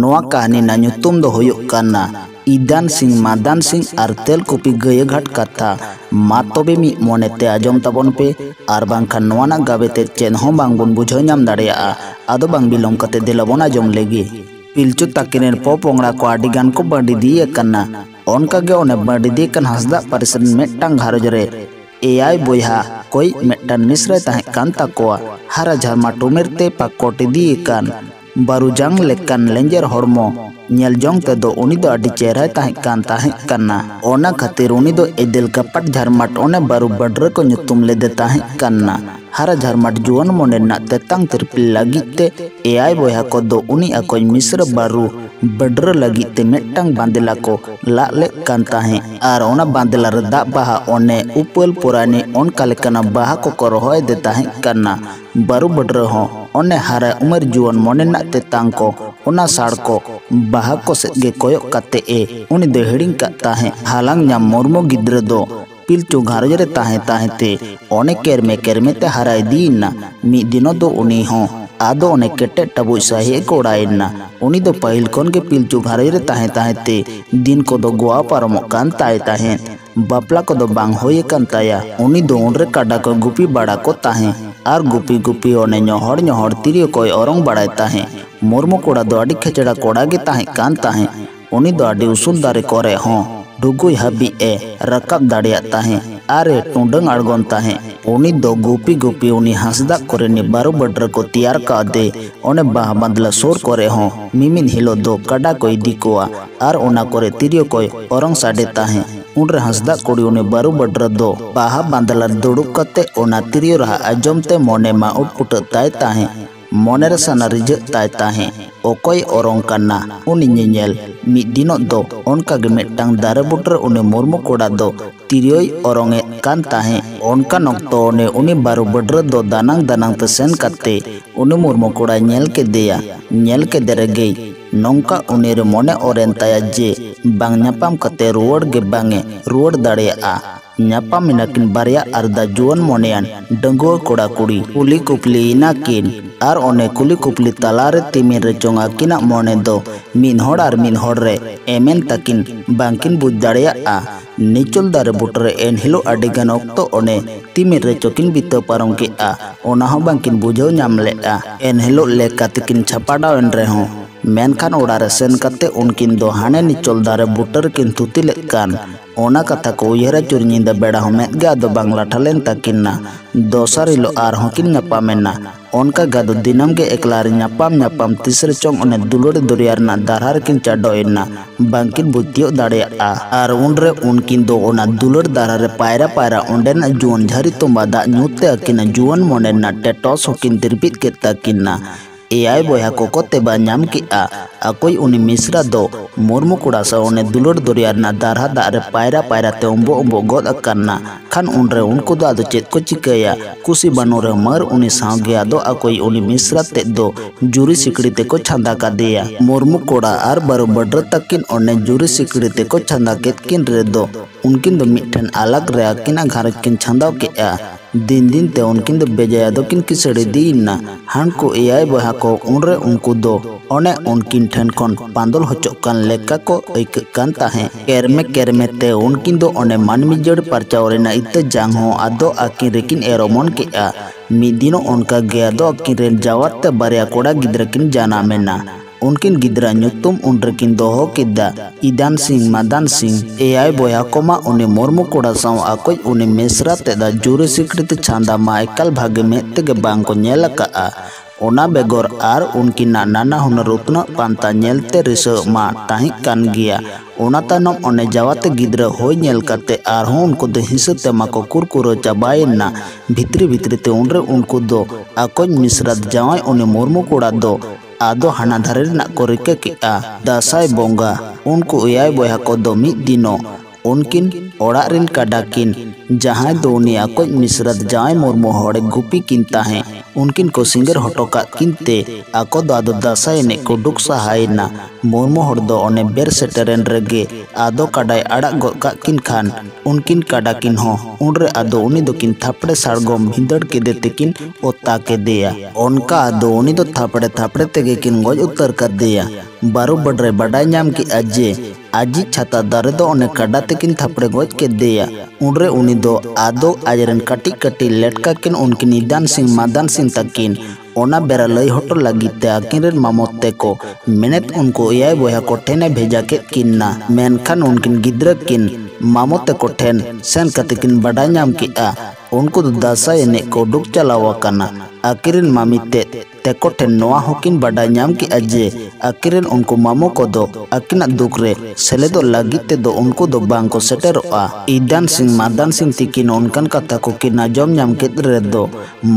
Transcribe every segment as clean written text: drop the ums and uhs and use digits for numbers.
नोआ कहानी ना ᱧᱩᱛᱩᱢ दो हुयुग काना ईदान सिंह मादान सिंह और तेलकुपी गया घाट कथा मा तबे मी मोनेते आजम ताबन पे और बांखान नोआना गाबेते चेन हों बांग बन बुझाव नाम दाड़ेयाआ आदो बांग बिलोम कते देलाबन आजम लेगी। पिलचु ताकिनेर पोपोंगड़ा को आडिगान को बाड़ी दिए कन्ना ओनकागे ओने बाड़ी दिए कन हासदा पारिसन मेट्टांग घारज रे एआई बोयहा कोई मेट्टान मिश्रे ताहे कान ताकोआ हारा झारमा टुमेरते पाकोटी दिए कान बारूजांग लेकान लेंजर हड़मो नेल जोंग ते दो उनी दो अडी चेहरा ताहे काना ओना खातिर उनी दो एदेल कपट झारमाट ओने बारू बड्र को ᱧᱩᱛᱩᱢ लेदे ताहे काना हारा झारमाट जुवन मोने ना तेतांग तिरपिल लागिते एआई बोयहा को दो उनी अकोय मिश्र बारू बड्र लागिते मेट्टांग बांदेला को ला ले कान ताहे आर ओना बांदेला रे दा बाहा ओने उपल पुरानी ओनका लेकाना बाहा को रोहय दे ताहे काना बारू बड्र हो ओने हारा उमर जुवन मोने ना तेतांग को ओना साड़ को बाहा को सेगे कोयो कते ए उनी दो हिडिंग का ताहे हालांग ᱧᱟᱢ मोरमो गिद्र दो पिलचु घारज रे ताहे ते ओने केरमे ते हाराय दीना मी दिनो दो उनी हो आदो ओने केटे टबु सही कोड़ायना उनी दो पहिल कोन के पिलचु घारज रे ताहे ते दिन को दो गोवा पारमो कान ताहे बापला को दो बांग होये कान ताया उनी दो उनरे काडा को गुपी बाड़ा को ताहे आर गुपी ओने ñohor तिरियो कोई औरंग बाड़ाय ताहे मोरमो कोड़ा दो अडी खेचड़ा कोड़ा गे ताहे कान ताहे उनी दो अडी उसूल दारे करे हो डुगुई हाबी ए रकाब दाड़िया ताहे आरे टुंडंग आड़गोन ताहे उनी दो गुपी उनी हासदा करे नि बारू बड्र को तैयार का दे ओने बाह बांदला सोर करे हो मिमिन हिलो दो काडा को इदी कोआ आर ओना करे तिरियो कोई औरंग साडे ताहे उनरे हासदा कोड़ी उनी बारू बड्र दो बाहा बांदला दुड़ुब कते ओना तिरियो रहा आजमते मोने मा उटपुट ताहे मोनेर साना रिज ताहे ओकोय औरंग काना उनी ñeñel मी दिनो दो ओनका गे मेट्टांग दारे बुटर उनी मुर्मु कोड़ा दो तिरियोय औरंग कान ताहे ओनका नक्तो ने उनी बारू बड्र दो दानांग ते सेन कते उनी मुर्मु कोड़ा ñel के देरेगे नौका उनी रे मोने ओरेन ताया जे बांग ñapam कते रुवड़ गे बांगे रुवड़ दाड़ेयाआ ñapam इनाकिन बारिया अर्दा जुवन मोनेयान डंगुआ कोड़ा कुड़ी कुली कुपली इनाकिन आर ओने कुली कुपली तलारे तिमिन रे चोंगा किना मोने दो मिन होड़ रे एमेन तकिन बांकिन बुझ दाड़ेयाआ निचुल दारे बुटरे एन हिलो अडिगान ऑक्तो ओने तिमिन रे चोकिन बितो पारम केआ ओना हो बांकिन बुझाव ñam लेआ एन हिलो लेका तकिन छापाडाव एन रे हो मेनखान ओड़ारे सेन कते उनकिन दो हाने निचुल दारे बुटर किन थुति लेकान ओना कथा को उयहरा चुरनिंदा बेड़ा हो मेदगे आदो बांग्ला ठलेन तकिना दोसर हिलो आर होकिन ñapaमेना ओनका गादो दिनम के एकलार ñapam तीसरे चोंग ओने दुलड़ दुरियार ना दारहार किन चाडोइना बांकिन बुतियो दाड़ेयाआ आर उनरे उनकिन दो ओना दुलड़ दारहारे पायरा ओंडेना जुवन झारी तोंबा दा ᱧᱩᱛᱮ अकिना जुवन मोनेना टेटोस होकिन तिरपित के तकिना एआई बोयहा को तेबा ñam किआ अकोई उनी मिश्रा दो मुर्मु कोड़ा सा ओने दुलड़ दुरियार ना दारहा दारे पायरा ते उम्बो गोद अकाना खान उनरे उनको दो आदो चेत को चिकया कुसी बनोरे मर उनी साव गया दो अकोई उनी मिश्रा ते दो जुरी सिकड़ी ते को छंदा का दिया मुर्मु कोड़ा आर बारू बड्र तकिन ओने जुरी सिकड़ी ते को छंदा केतकिन रे दो उनकिन दो मिठन अलग रे अकिना घर किन छंदाव केआ दिन ते उनकिन दो बेजाया दो किन किसड़ी दीना हान को एआई बोहा को उनरे उनको दो ओने उनकिन ठन कोन पांदल होचोकान लेका को एक कान ताहे केरमे ते उनकिन दो ओने मानमी जड़ परचावरेना इत्ते जांग हो आदो आकिन रेकिन एरोमोन केआ मिदिनो उनका गया दो आकिन रेन जावत ते बारिया कोड़ा गिद्र किन जाना मेना उनकिन गिद्रा ᱧᱩᱛᱩᱢ उनरेकिन दोहो किदा ईदान सिंह मादान सिंह एआई बोया कोमा उनी मुर्मु कोड़ा साव आकोय उनी मिश्रा तेदा जुरी सिकड़ित छांदा मा एकल भागे में तेगे बांग को ñel काआ ओना बेगोर आर उनकिन नाना हुनर उतना पांता ñelते रिसो मा ताही कान गिया ओना तानम ओने जावाते गिद्रा होय ñel कते आर हो उनको दो हिसते मा को कुरकुरो चाबायना भित्री ते उनरे उनको दो आकोय मिश्रा जावाय उनी मुर्मु कोड़ा दो आदो हाना धारे ना को रिके केआ दासाय बोंगा उनको एआई बोया को दो मिद दिनो उनकिन ओड़ा रिन काडाकिन जहां दो उनी आकोज मिश्रत जाय मुर्मू हड़े गुपी किन ताहे उनकिन को सिंगर हटोका किनते आको दो आदो दासाय एने को दुक सहायना मुर्मू हड़ दो ओने बेर सेटरेन रेगे आदो काडाय आड़ा गोका किन खान उनकिन काडाकिन हो उनरे आदो उनी दो किन थापड़े साड़गोम भिंदड़ के देते किन ओता के दिया उनका आदो उनी दो थापड़े थापड़े तेगे किन गोज उतर कर दिया बारू बड़रे बड़ाई नाम की अज्जे आजी छाता दारे दो ओने काडा तेकिन थापड़े गोज के दिया उनरे उनी दो आदो आजरन कटी कटी लेटका किन उनकिन इदान सिंह मादान सिंह तकिन ओना बेरा लई हटो लगिते आकिन रेन मामोते को मेनेत उनको एयाय बोया को ठेने भेजा के किन्ना मेनखान उनकिन गिद्रा किन मामोते को ठेन सेन कते किन बड़ाई नाम की आ उनको दो दासाय एने को दुक चलावा काना आकिरिन मामिते तेको ठेन नोआ होकिन बड़ाई नाम की अजे आकिरिन उनको मामो को दो आकिना दुक रे सेले दो लगिते दो उनको दो बांग को सेटेरोआ इदान सिंह मादान सिंह तिकिन उनकन कथा को किन आजम नाम के रे दो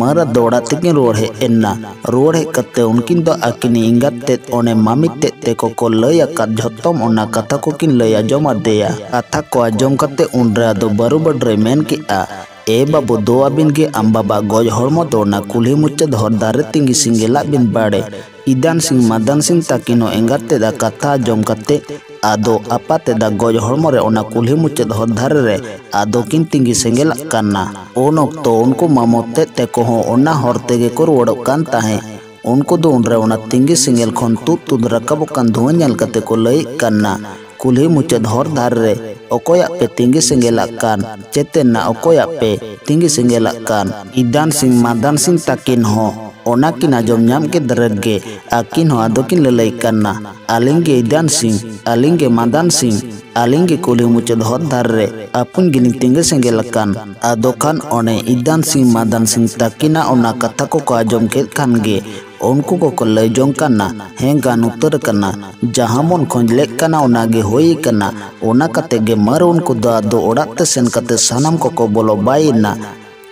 मरा दौड़ा तिकिन रोड है एन्ना रोड है कते उनकिन दो आकिनी इंगाते ओने मामिते तेको को लय आकाद झोतम ओना कथा को किन लय आजम आदेया कथा को आजम कते उनरे आदो बारू बड़रे मेन की आ ए बाबू दो आबिन के आम बाबा गज हड़मो दोना कुल्ही मुचाद हर दारे तिंगी सिंगेला बिन बाड़े इदान सिंह मादान सिंह ताकिनो एंगाते दा कथा आजम कते आदो आपाते दा गज हड़मो रे ओना कुल्ही मुचाद हर धारे रे आदो किन तिंगी सिंगेला काना उन ओक्तो उनको मामोते तेको हो ओना हर तेगे को रुवाड़ो कान ताहे उनको दो उनरे ओना तिंगी सिंगेल खन तुद रकाबो कान धुआं नेल कते को लय काना कुल्ही मुचाद हर धारे रे ओकोया पे तिंगी सिंगेला कान चेतेना ओकोया पे तिंगी सिंगेला कान इदान सिंह मादान सिंह ताकिन हो ओना किन आजम नाम के दरगे आकिन हो आदो किन ललई काना आलिंगे इदान सिंह आलिंगे मादान सिंह आलिंगे कुल्ही मुचाद हर धार रे अपुन गिनी तिंगी सिंगेला कान आदो खान ओने इदान सिंह मादान सिंह ताकिना ओना कथा को आजम के खान गे उनको को लय जों काना हें गान उतर काना जहां मन खोजले काना ओनागे होई काना ओना कते गे मर उनको दो ओड़ाते सेन कते सानाम को बोलो बाइना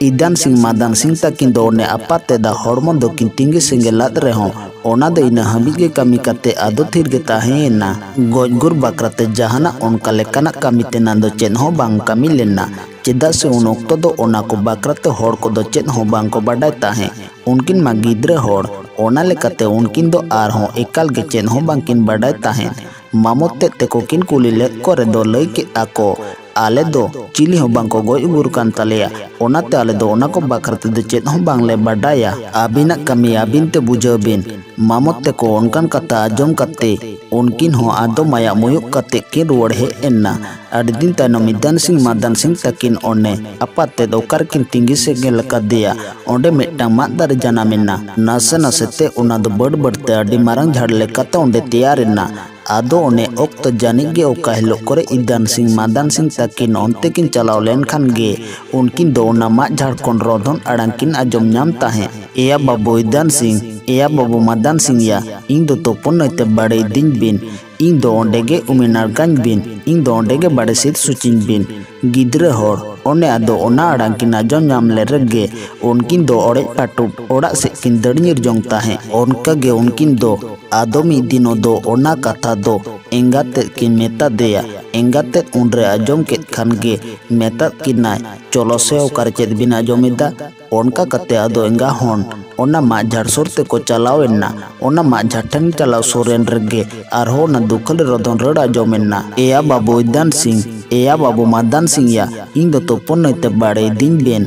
इदान सिंह मादान सिंह ताकिन दो ओने आपाते दा हड़मो दो किन तिंगी सिंगेलात रे हो ओना दो इना हबी गे कामी कते आदो थिर गे ताहेना गजगुर बाकराते जहाना उनका लेकाना कामी तेना दो चेन हो बांग कामी लेना चेदा से उन ओक्तो दो ओना को बाकराते हड़ को दो चेन हो बांग को बाडाय ताहे उनकिन मा गिद्रे हड़ ओना लेकाते उनकिन दो आर हो एकाल गे चेन हो बांकिन बाडाय ताहे मामोते तेको किन कुली लेत को रे दो लय के आको आले दो चिली हो बांग को गोय गुर कान तालेया ओनाते आले दो ओना को बाकराते दो चेन हो बांग ले बाडाया आबिना कमी आबिन ते बुझाबिन मामोते को उनकन कथा आजम कते उनकिन हो आदो माया मुयुक कते किन रुवाड़ हे एन्ना अड़ी दिन तायनम इदान सिंह मादान सिंह ताकिन ओने आपाते दो ओकार किन तिंगी सेंगेल कदेया ओंडे मिदटांग माद दारे जानामेना नासे नासे ते ओना दो बड़ बड़ते अड़ी मारांग झाड़ लेकाते ओंडे तैयारेना आदो ओने ओक्तो जानिगे ओका हिलो करे इदान सिंह मादान सिंह ताकिन ओंते किन चलाव लेन खान गे उनकिन दो ओना माद झाड़ कोन रोधन आड़ांग किन आजम नाम ताहे एया बाबू इदान सिंह एया बाबू मादान सिंह या इन दो तोपन नइते बाड़े दिन बिन इन दो ओंडेगे उमिनार गंज बिन इन दो ओंडेगे बाड़े सिद सुचिन बिन गिद्रे हड़ ओने आदो ओना आड़ांग किन आजम नाम ले रगे उनकिन दो ओड़े पाटुप ओड़ा से किन दड़ियर जोंग ताहे उनका गे उनकिन दो आदो मी दिनो दो ओना कथा दो एंगाते किन मेता देया एंगाते उनरे आजम के खान गे मेता किनाय चलो से ओकार चेद बिन आजमिदा उनका कते आदो एंगा होन ओना मा झाड़ सोरते को चलावेना ओना मा झाटन चलाव सोरेन रगे आरहो ना दुखल रोधन रड़ आजमेना एया बाबू इदान सिंह एया बाबू मादान सिंह या इन दो तोपन नइते बाड़े दिन बेन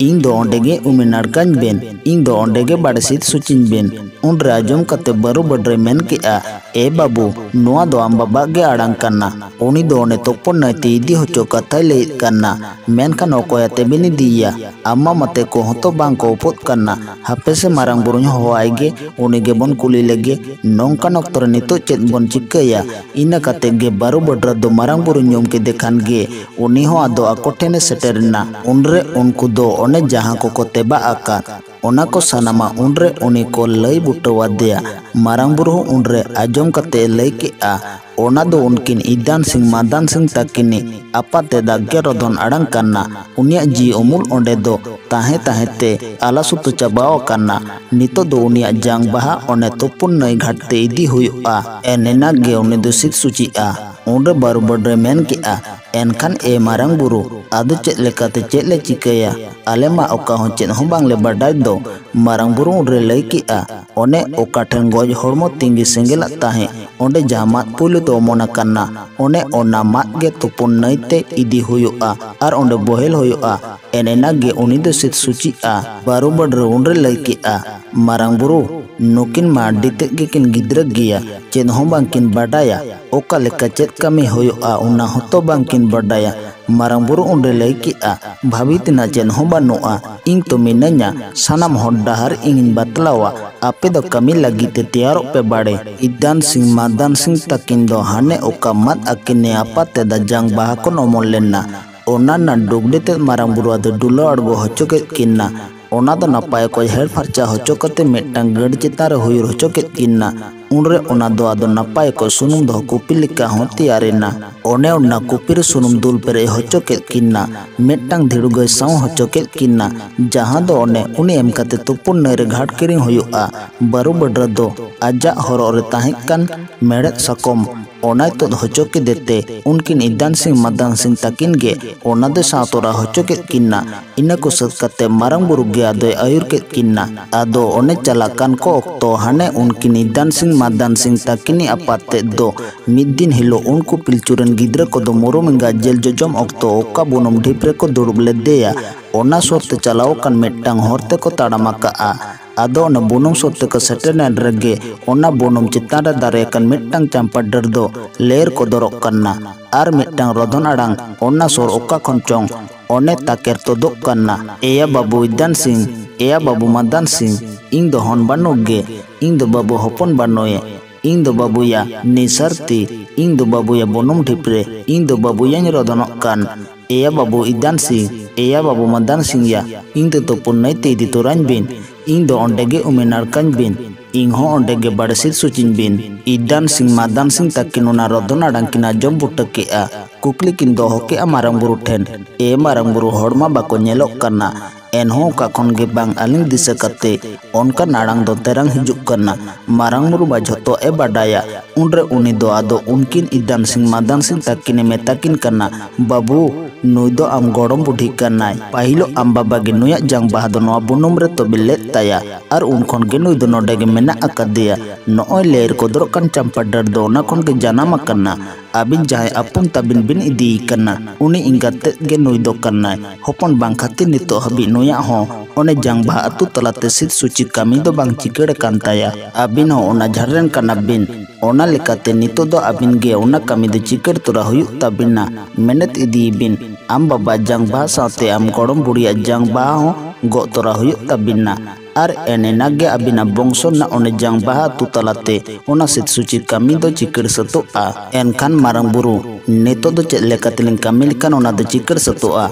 इन दो ओंडेगे उमिनार गंज बेन इन दो ओंडेगे बाड़े सिद सुचिन बेन उन आजम कते बारू बड़रे मेन के आ ए बाबू नोआ दो आम बाबा गे आड़ांग काना उनी दो ओने तोपन नइते इदी होचो कथाय लय काना मेनखान ओकोयाते बिन दिया आमा मते को हतो बांग को उपत काना हापे से मारांग बुरुñ होवाय गे उनी गे बन कुली लेगे नोंकान ओक्तो रे नितो चेद बन चिकाया इना कते गे बारू बड़रा दो मारांग बुरुñ यम के देखान गे उनी हो आदो आको ठेने सेटेरना उनरे उनको दो ओने जहां को तेबा आका ओना को सानामा उनरे उनी को लय बुटवादेया मारांग बुरु उनरे आजम कते लय के आ ओना दो उनकिन इदान सिंह मादान सिंह तकिनी आपाते दागे रोधन आड़ांग करना उनिया जी उमुल ओंडे दो ताहे ताहे ते आलासुतु चाबाओ करना नितो दो उनिया जांग बाहा ओने तुपुन नई घाटते इदी हुआ एनेना गे उनि दो सित सुचिआ उंडे बारू बड्रे मेन किआ एनखान ए मारंग बुरु आदो चेत लेकाते चेत ले चिकाया आले मा ओका हों चेत हों बांग ले बाडाय दो मारंग बुरु उंडे लई किआ ओने ओका ठेन गज हड़मो तिंगी सेंगेला ताहे ओंडे जहां मात पुलु दो मोना करना ओने ओना मात गे तुपुन नईते इदी हुआ आर ओंडे बोहेल हुआ एनेना गे उनि दो सित सुचिआ बारू बड्रे उंडे लई किआ मारंग बुरु नुकिन मा डिते गिकिन गिद्रा गिया चेत हों बांकिन बाडाया ओका लेका चेत कमी हुआ उना होतो बांकिन बाडाया मारंग बुरु उंडे लई किआ भाभी तना चेत हों बानुआ इंग तो मिनान्या सानाम हर डाहर इंगिन बातलावा आपे दो कमी लगी ते तैयार पे बाड़े इदान सिंह मादान सिंह तकिन दो हाने ओका मत अकिने आपाते दा जांग बाहा को नोमोल लेना ओना ना डुगडे ते मारंग बुरु आदो डुलो अड़गो होचो के किन्ना ओना दो नपाय को हेर फरचा होचो कते मेटंग गड़ चितार हुई होचो के किन्ना उनरे ओना दो आदो नपाय को सुनुम दो कुपी लिका हो तैयारेना ओने ओना कुपीर सुनुम दुल पेरे होचो के किन्ना मेटंग धिड़ु गय साव होचो के किन्ना जहां दो ओने उनी एम कते तुपुन नईरे घाट किरिंग हुआ बारू बड्रा दो आजा हरो रे ताहेकन मेड़ेत सकोम ओना तो होचो के देते उनकिन इदान सिंह मादान सिंह तकिन गे ओना दो सातोरा होचो के किन्ना इना को सद कते मारंग बुरु गे आदो आयुर के किन्ना आदो ओने चलाकान को ओक्तो हाने उनकिन इदान सिंह मादान सिंह तकिनी आपाते दो मिद दिन हिलो उनको पिलचुरन गिद्रा को दो मोरो मेंगा जेल जोजम ओक्तो ओका बुनुम ढिपरे को दुड़ुब ले देया ओना सोरते चलाओ कन मेटंग होरते को ताड़ामाका आदो ओना बुनुम सोरते को सेटेनेन रगे ओना बुनुम चितान रे दारे कन मेटंग चंपा डर दो लेर को दरक करना आर मेटंग रोधन आड़ांग ओना सोर ओका खनचोंग ओने ताकेर तो दो करना एया बाबू इदान सिंह एया बाबू मादान सिंह इंग दो हन बानुगे इंग दो बाबू हपन बानोए इंग दो बाबूया निसरती इंग दो बाबूया बुनुम ढिपरे इंग दो बाबूया रोधनक कान एया बाबू इदान सिंह एया बाबू मादान सिंह या इंग दो तुपुन नईते इदी तोरान बिन इंग दो ओंडेगे उमेनारकान बिन इंग हो ओंडेगे बाड़सिर सुचिन बिन इदान सिंह मादान सिंह तकिन ओना रोधन आड़ांग किना जम बुटकेआ कुकली किन दोहो के मारंग बुरु ठेन ए मारंग बुरु हड़मा बाको नेलोक करना एनहो का खन गे बांग आलिंग दिसे कते ओनका नाड़ांग दो तेरंग हिजुक करना मारंग बुरु बा झोतो ए बाडाया उनरे उनी दो आदो उनकिन इदान सिंह मादान सिंह तकिने मेताकिन करना बाबू नुई दो आम गड़म बुढ़ी करना पाहिलो आम बाबा गे नुया जांग बाहा दो नोआ बुनुम रे तो बिले ताया और उन खन गे नुई दो नोडे गे मेना अकादिया नोय लेर को दरो कन चंपा डर दो ना खन गे जानाम करना आबिन जाहे अपुन तबिन बिन इदी करना उनी इंगाते गे नुई दो करना होपन बांग खातिर नितो हबी नुया हो ओने जांग बाहा अतु तलाते सिद सुची कमी दो बांग चिकड़ कान ताया आबिन हो ओना झाररेन काना बिन ओना लेकाते नितो दो आबिन गे ओना कमी दो चिकड़ तोरा हुयुक ताबिना मेहनत इदी बिन आम बाबा जांग बाहा साथे आम गड़म बुढ़िया जांग बाहा हो गो तोरा हुयुक ताबिना आर एने नागे अबिना बंशो ना ओने जांग बाहा तु तलाते ओना सिद सुची कमी दो चिकड़ सतोआ एनखान मारंग बुरु नितो दो चेद लेकातेलिंग कमी लेकान ओना दो चिकड़ सतोआ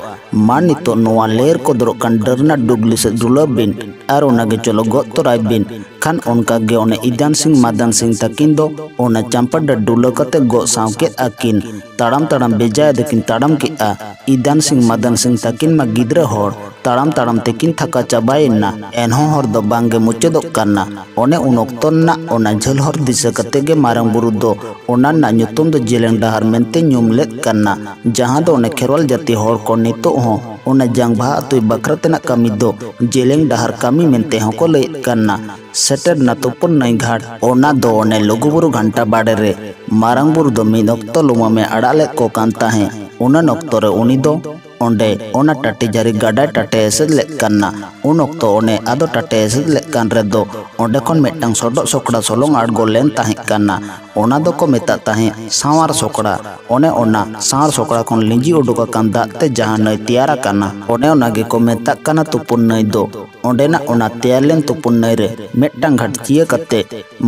मा नितो नोआ लेर को दरो कान डरना डुगली से दुलो बिन आर ओना गे चलो गो तोराय बिन खान उनका गे ओने इदान सिंह मादान सिंह तकिन दो ओना चंपा डर डुलो कते गो सावके अकिन ताड़ाम ताड़ाम बेजाय देकिन ताड़ाम के आ इदान सिंह मादान सिंह तकिन मा गिद्रा होड़ ताड़ाम ताड़ाम तेकिन थका चाबायना एनहो हर दो बांगे मुचेदोक करना ओने उन ओक्तो ना ओना झल हर दिशा कते गे मारंग बुरु दो ओना ना nyutum दो जेलेंग डाहर मेनते ᱧᱩᱢ लेद करना जहां दो ओने खेरवाल जाति हर को नितो हो ओना जांग बाहा अतुय बकरा तेना कमी दो जेलेंग डाहर कमी मेनते हो को लय करना सेटर ना तुपुन नई घाट ओना दो ओने लुगुबुरु घंटा बाड़े रे मारंग बुरु दो मिद ओक्तो लुमा में अड़ाले को कान ताहे ओना नक्तो रे उनी दो ओंडे ओना टाटी जारी गाडा टाटे एसेद लेक करना उन ओक्तो ओने आदो टाटे एसेद लेक कान रे दो ओंडे खन मेटंग सोडो सोकड़ा सोलोंग आड़गो लेन ताहे करना ओना दो को मेता ताहे सावार सोकड़ा ओने ओना सावार सोकड़ा खन लिंजी उडुका कान दाते जहां नई तैयारा करना ओने ओना गे को मेता करना तुपुन नई दो ओंडेना ओना तैयार लेन तुपुन नई रे मेटटांग घाट चिया कते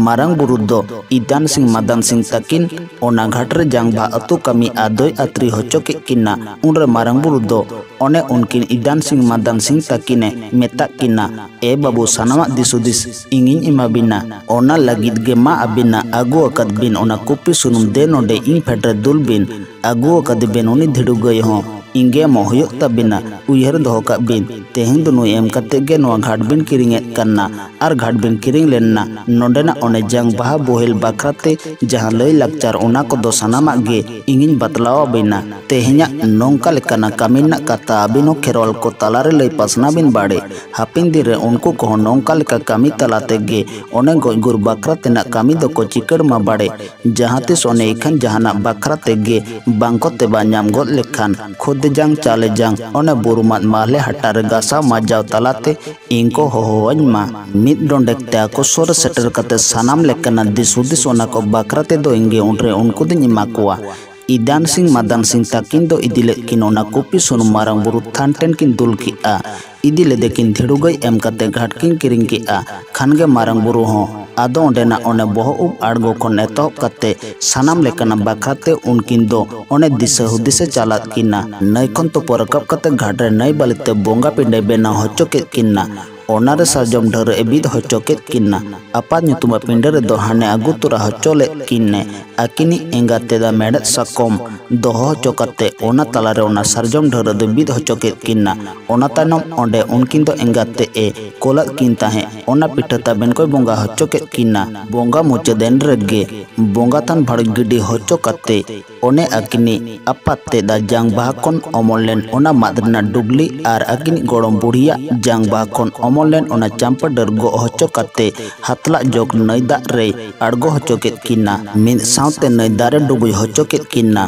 मारांग बुरु दो इदान सिंह मादान सिंह तकिन ओना घाट रे जांगबा अतु कमी आदोय अत्री होचो के किना उनरे मारांग बुरु दो ओने उनकिन इदान सिंह मादान सिंह तकिने मेता किना ए बाबू सानामा दिसुदिस इंगिन इमा बिना ओना लगिद गे मा अबिना आगु अकद बिन ओना कुपी सुनुम दे नोडे इन फेडरे दुल बिन आगु अकद बिन उनी धिडु गय हो इंगे मोहयुक तबिना उयहर दोहो का बिन तेहें दुनु एम कते गे नोआ घाट बिन किरिंगे कन्ना आर घाट बिन किरिंग लेना नोडेना ओने जांग बाहा बोहेल बाखराते जहां लय लाकचार ओना को दो सानामा गे इंगिन बतलावा बिना तेहेंया नोंका लेकाना कामिना कता अबिनो खेरोल को तलारे लय पासना बिन बाड़े हापिन दिरे उनको को नोंका लेका कामी तलाते गे ओने गोइगुर बाखराते ना कामी दो को चिकड़ मा बाड़े जहां तिस ओने इखन जहाना बाखराते गे बांको ते बा नाम गोद लेखान खुद जांग चाले जांग ओने बुरुमात माले हटारे गासा माजाव तलाते इनको होहोवन मा मित डोंडेक ते को सोर सेटर कते सानाम लेकना दिसुदिस ओना को बाखराते दो इंगे उनरे उनको दिन इमाकुआ इदान सिंह मादान सिंह तकिन दो इदिले किन ओना कुपी सुनु मारांग बुरु थानटेन किन दुल की आ इदिले देकिन धिडुगई एम कते घाट किन किरिंग की आ खानगे मारांग बुरु हो आदो ओंडेना ओने बोहो उब आड़गो खन एतहब कते सानाम लेकना बाखराते उनकिन दो ओने दिशा हुदिसे चालात किना नई खन तो परकब कते घाट रे नई बालिते बोंगा पिंडे बेना होचो के किना ओनारे साजम ढर एबिद होचो के किना अपा ᱧᱩᱛᱩᱢᱟ पिंडे रे दो हाने आगु तुरा होचो ले किने आकिनी एंगा तेदा मेड़े साकम दोहो होचो कते ओना तलारे ओना सारजम ढर दो बिद होचो के किना ओना तायनम ओंडे उनकिन दो एंगा ते ए कोलक किन ताहे ओना पिठा ताबेन कोई बोंगा होचो के किना बोंगा मुचदेन रेगे बोंगा तान भाड़ गिडी होचो कते ओने आकिनी अपा तेदा जांग बाहकोन ओमोलेन ओना मादरना डुगली आर आकिनी गोड़म बुढ़िया जांग बाहकोन ओमोलेन ओना चांपा डर गो होचो कते हातला जोक नई दा रे आड़गो होचो के किना मिन साउते नई दारे डुबुज होचो के किना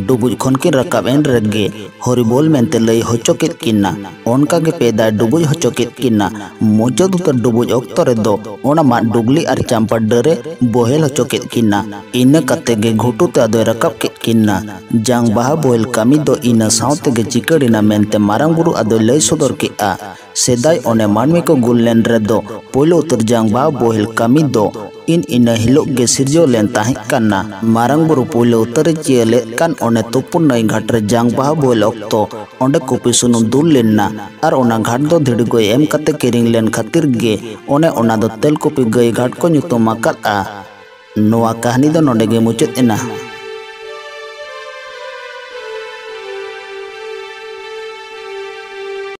डुबुज खन किन रकाब एन रेगे हरिबोल मेनते लई होचो के किना ओनका गे पेदा डुबुज होचो के किना मुचद उतर डुबुज ओक्तो रे दो ओना मा डुगली आर चांपा डरे बोहेल होचो के किना इन कते गे घुटू ते अदो रकाब के किना जांग बाहा बोहेल कामी दो इन साउते गे चिकड़िना मेनते मारांग बुरु अदो लई सदर के आ सेदाय ओने मानवी को गुललेन रे दो पोलो उतर जांग बाहा बोहेल कामी दो इन हिलोग गे सिरजो लेन ताहे कन्ना मारांग बुरु पोलो उतर चियले कान ओने तुपुन नई घाट रे जांग बाहा बोहेल ओक्तो ओंडे कुपी सुनुम दुल लेना आर ओना घाट दो धिड़गो एम कते किरिंग लेन खातिर गे ओने ओना दो तेल कुपी गई घाट को ᱧᱩᱛᱩᱢ ᱟᱠᱟᱫᱼᱟ। नोआ कहानी दो नोडे गे मुचाद एना।